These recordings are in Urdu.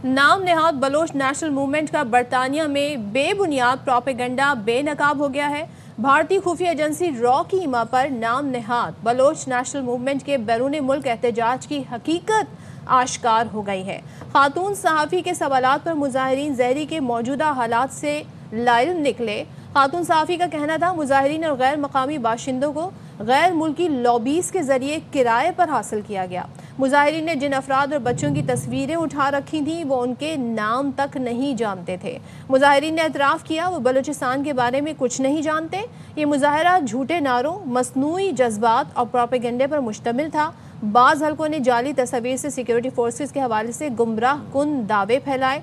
نام نہاد بلوچ نیشنل موومنٹ کا برطانیہ میں بے بنیاد پروپیگنڈا بے نقاب ہو گیا ہے۔ بھارتی خفیہ ایجنسی را کی ایما پر نام نہاد بلوچ نیشنل موومنٹ کے بیرون ملک احتجاج کی حقیقت آشکار ہو گئی ہے۔ خاتون صحافی کے سوالات پر مظاہرین زہری کے موجودہ حالات سے لائل نکلے۔ خاتون صحافی کا کہنا تھا مظاہرین اور غیر مقامی باشندوں کو غیر ملکی لابیز کے ذریعے کرائے پر حاصل کیا گیا۔ مظاہرین نے جن افراد اور بچوں کی تصویریں اٹھا رکھی تھیں وہ ان کے نام تک نہیں جانتے تھے۔ مظاہرین نے اعتراف کیا وہ بلوچستان کے بارے میں کچھ نہیں جانتے۔ یہ مظاہرہ جھوٹے نعروں، مصنوعی جذبات اور پروپیگنڈے پر مشتمل تھا۔ بعض حلقوں نے جعلی تصاویر سے سیکیورٹی فورسز کے حوالے سے گمراہ کن دعوے پھیلائے۔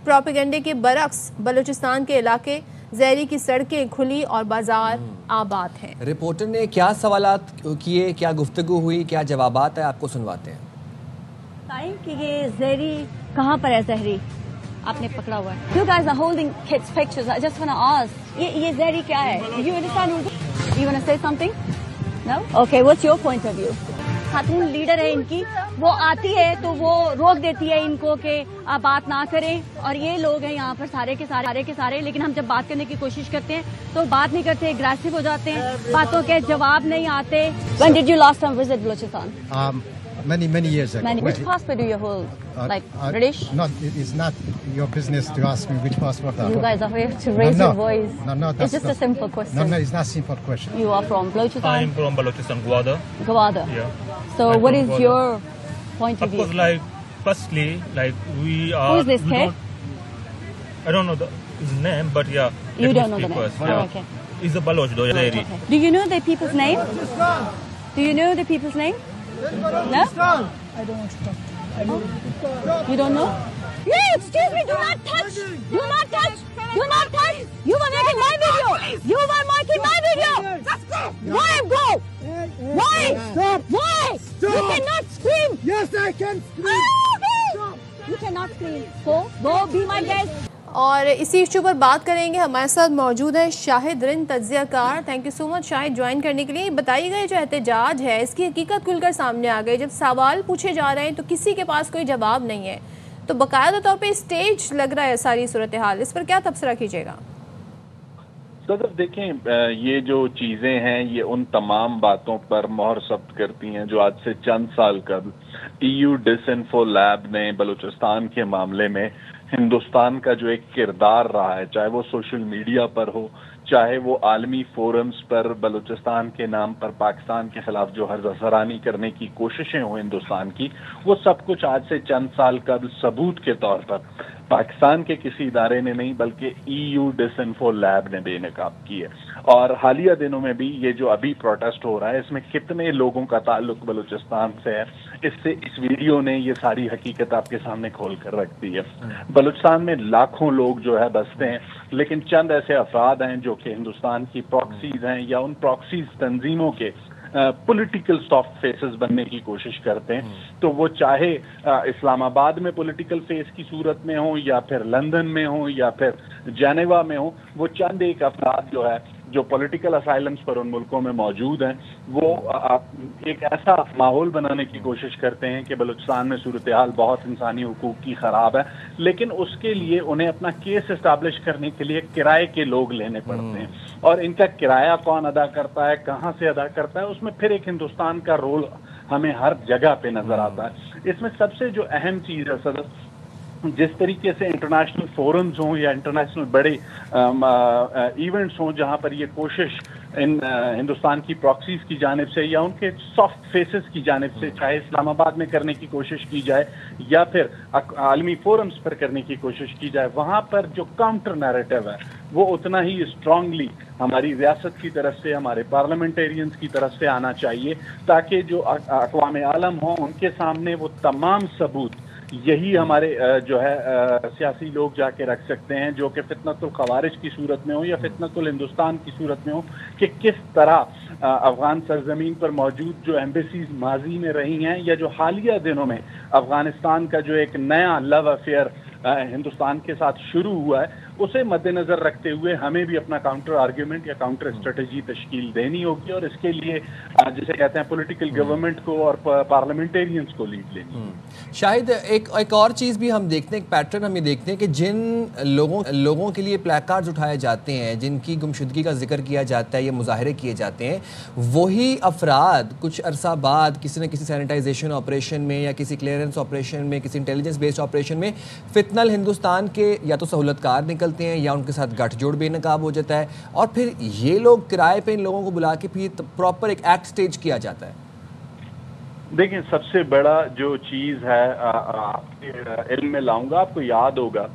پروپیگنڈے کے برعکس بلوچستان کے علاقے زہری کی سڑکیں کھلی اور بازار آباد ہیں۔ رپورٹر نے کیا سوالات کیے، کیا گفتگو ہوئی، کیا جوابات ہیں، آپ کو سنواتے ہیں۔ ٹائم کہ یہ زہری کہاں پر ہے؟ زہری آپ نے پکڑا ہوا ہے۔ You guys are holding kids pictures. I just want to ask, یہ زہری کیا ہے؟ You understand Urdu? You want to say something? No? Okay, what's your point of view? خاتون لیڈر ہے ان کی، وہ آتی ہے تو وہ روک دیتی ہے ان کو کہ آپ بات نہ کریں، اور یہ لوگ ہیں یہاں پر سارے کے سارے، لیکن ہم جب بات کرنے کی کوشش کرتے ہیں تو بات نہیں کرتے، اگریسو ہو جاتے ہیں، باتوں کے جواب نہیں آتے۔ When did you last time visit Balochistan? Many years ago. Which passport do you hold? Like British? No, it's not your business to ask me which passport I hold. You guys are here to raise your voice. No, It's just a simple question. No, it's not a simple question. You are from Balochistan? I'm from Balochistan, Gwadar. Gwadar. Yeah. So I'm what from is Gwadar. your point of Of view? course, like, firstly, like, we are... Who is this we kid? I don't know his name, but yeah. You let me don't know the speak name. first, Oh, yeah. okay. He's a Baloch, though, Zahiri. Okay. Do you know the people's name? Do you know the people's name? No? I don't want to talk. I don't. You don't know? Hey, excuse me, do not touch! Do not touch! Do not touch! You were making my video! You were making my video! Why go? Why? Stop! Why? Stop! You cannot scream! Yes, I can scream. You cannot scream. Go, be my guest. اور اسی ایشو پر بات کریں گے۔ ہمارے ساتھ موجود ہے شاہد رند، تجزیہ کار۔ Thank you so much Shahid join کرنے کے لیے۔ بتائی گئی جو احتجاج ہے اس کی حقیقت کھل کر سامنے آ گئی۔ جب سوال پوچھے جا رہے ہیں تو کسی کے پاس کوئی جواب نہیں ہے، تو باقاعدہ طور پہ اسٹیج لگ رہا ہے ساری صورتحال، اس پر کیا تبصرہ کیجیے گا؟ صدر دیکھیں، یہ جو چیزیں ہیں یہ ان تمام باتوں پر مہر ثبت کرتی ہیں جو آج سے چند سال قبل EU ڈس انفو لیب نے بلوچستان کے معاملے میں ہندوستان کا جو ایک کردار رہا ہے، چاہے وہ سوشل میڈیا پر ہو، چاہے وہ عالمی فورمز پر بلوچستان کے نام پر پاکستان کے خلاف جو حرزرانی کرنے کی کوششیں ہوں ہندوستان کی، وہ سب کچھ آج سے چند سال قبل ثبوت کے طور پر پاکستان کے کسی ادارے نے نہیں بلکہ EU ڈس انفو لیب نے بے نقاب کی ہے۔ اور حالیہ دنوں میں بھی یہ جو ابھی پروٹیسٹ ہو رہا ہے اس میں کتنے لوگوں کا تعلق بلوچستان سے ہے، اس ویڈیو نے یہ ساری حقیقت آپ کے سامنے کھول کر رکھ دی ہے۔ بلوچستان میں لاکھوں لوگ جو ہے بستے ہیں، لیکن چند ایسے افراد ہیں جو کہ ہندوستان کی پراکسیز ہیں یا ان پراکسیز تنظیموں کے پولیٹیکل سافٹ فیسز بننے کی کوشش کرتے ہیں، تو وہ چاہے اسلام آباد میں پولیٹیکل فیس کی صورت میں ہوں یا پھر لندن میں ہوں یا پھر جنیوا میں ہوں، وہ چند ایک افراد جو ہے جو پولیٹیکل اسائلمز پر ان ملکوں میں موجود ہیں، وہ ایک ایسا ماحول بنانے کی کوشش کرتے ہیں کہ بلوچستان میں صورتحال بہت انسانی حقوق کی خراب ہے، لیکن اس کے لیے انہیں اپنا کیس اسٹیبلش کرنے کے لیے کرائے کے لوگ لینے پڑتے ہیں، اور ان کا کرایہ کون ادا کرتا ہے، کہاں سے ادا کرتا ہے، اس میں پھر ایک ہندوستان کا رول ہمیں ہر جگہ پہ نظر آتا ہے۔ اس میں سب سے جو اہم چیز ہے صدر، جس طریقے سے انٹرنیشنل فورمز ہوں یا انٹرنیشنل بڑے ایونٹس ہوں جہاں پر یہ کوشش ہندوستان کی پراکسیز کی جانب سے یا ان کے سافٹ فیسز کی جانب سے، چاہے اسلام آباد میں کرنے کی کوشش کی جائے یا پھر عالمی فورمز پر کرنے کی کوشش کی جائے، وہاں پر جو کاؤنٹر نیریٹو ہے وہ اتنا ہی اسٹرانگلی ہماری ریاست کی طرف سے، ہمارے پارلیمنٹیرینز کی طرف سے آنا چاہیے، تاکہ جو اقوام عالم ہوں ان کے سامنے وہ تمام ثبوت یہی ہمارے جو ہے سیاسی لوگ جا کے رکھ سکتے ہیں، جو کہ فتنۃ الخوارج کی صورت میں ہو یا فتنۃ الہندوستان کی صورت میں ہو، کہ کس طرح افغان سرزمین پر موجود جو ایمبیسیز ماضی میں رہی ہیں یا جو حالیہ دنوں میں افغانستان کا جو ایک نیا لو افیئر ہندوستان کے ساتھ شروع ہوا ہے، اسے مد نظر رکھتے ہوئے ہمیں بھی اپنا کاؤنٹر آرگیومنٹ یا کاؤنٹر اسٹریٹجی تشکیل دینی ہوگی، اور اس کے لیے جسے کہتے ہیں پولیٹیکل گورنمنٹ کو اور پارلیمنٹیرینز کو لیڈ لینی ہوگی۔ شاہد ایک اور چیز بھی ہم دیکھتے ہیں، ایک پیٹرن ہم یہ دیکھتے ہیں کہ جن لوگوں کے لیے پلیکارڈز اٹھائے جاتے ہیں، جن کی گمشدگی کا ذکر کیا جاتا ہے یا مظاہرے کیے جاتے ہیں، وہی افراد کچھ عرصہ بعد کسی نہ کسی سینیٹائزیشن آپریشن میں یا کسی کلیئرنس آپریشن میں، کسی انٹیلیجنس بیسڈ آپریشن میں فتنہ ہندوستان کے یا تو سہولت کار نکلتے ہیں یا ان کے ساتھ گٹھ جوڑ بے نقاب ہو جاتا ہے، اور پھر یہ لوگ کرائے پہ ان لوگوں کو بلا کے پھر پراپر ایک ایکٹ سٹیج کیا جاتا ہے۔ دیکھیں، سب سے بڑا جو چیز ہے آپ کے علم میں لاؤں گا، آپ کو یاد ہوگا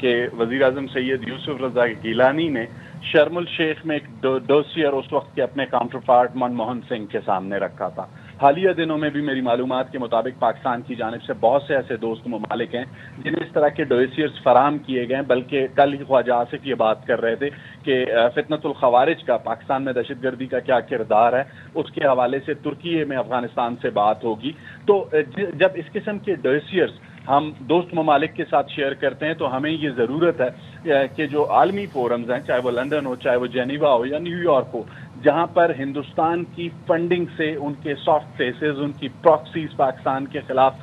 کہ وزیر اعظم سید یوسف رضا گیلانی نے شرم الشیخ میں ایک ڈوسیئر اس وقت کے اپنے کاؤنٹر پارٹ منموہن سنگھ کے سامنے رکھا تھا۔ حالیہ دنوں میں بھی میری معلومات کے مطابق پاکستان کی جانب سے بہت سے ایسے دوست ممالک ہیں جنہیں اس طرح کے ڈوسیئرز فراہم کیے گئے ہیں، بلکہ کل ہی خواجہ آصف یہ بات کر رہے تھے کہ فتنۃ الخوارج کا پاکستان میں دہشت گردی کا کیا کردار ہے، اس کے حوالے سے ترکی میں افغانستان سے بات ہوگی۔ تو جب اس قسم کے ڈوسیئرز ہم دوست ممالک کے ساتھ شیئر کرتے ہیں تو ہمیں یہ ضرورت ہے کہ جو عالمی فورمز ہیں، چاہے وہ لندن ہو، چاہے وہ جنیوا ہو یا نیو یارک ہو، جہاں پر ہندوستان کی فنڈنگ سے ان کے سافٹ فیسز، ان کی پراکسیز پاکستان کے خلاف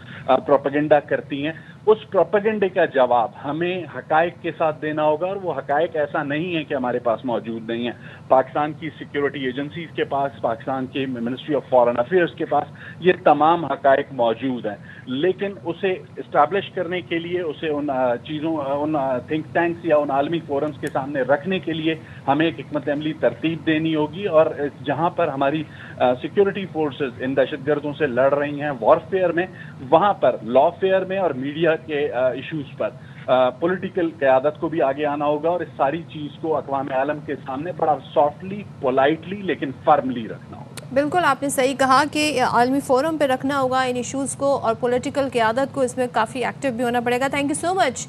پروپیگنڈا کرتی ہیں، اس پروپیگنڈے کا جواب ہمیں حقائق کے ساتھ دینا ہوگا، اور وہ حقائق ایسا نہیں ہے کہ ہمارے پاس موجود نہیں ہیں۔ پاکستان کی سیکیورٹی ایجنسیز کے پاس، پاکستان کی منسٹری آف فارن افیئرز کے پاس یہ تمام حقائق موجود ہیں، لیکن اسے اسٹیبلش کرنے کے لیے، اسے ان چیزوں، ان تھنک ٹینکس یا ان عالمی فورمز کے سامنے رکھنے کے لیے ہمیں ایک حکمت عملی ترتیب دینی ہوگی، اور جہاں پر ہماری سیکیورٹی فورسز ان دہشت گردوں سے لڑ رہی ہیں وارفیئر میں، وہاں پر لا فیئر میں اور میڈیا کے ایشوز پر پولیٹیکل قیادت کو بھی آگے آنا ہوگا، اور اس ساری چیز کو اقوام عالم کے سامنے بڑا سافٹلی، پولائٹلی لیکن فرملی رکھنا ہوگا۔ بالکل آپ نے صحیح کہا کہ عالمی فورم پہ رکھنا ہوگا ان ایشوز کو، اور پولیٹیکل قیادت کو اس میں کافی ایکٹیو بھی ہونا پڑے گا۔ Thank you so much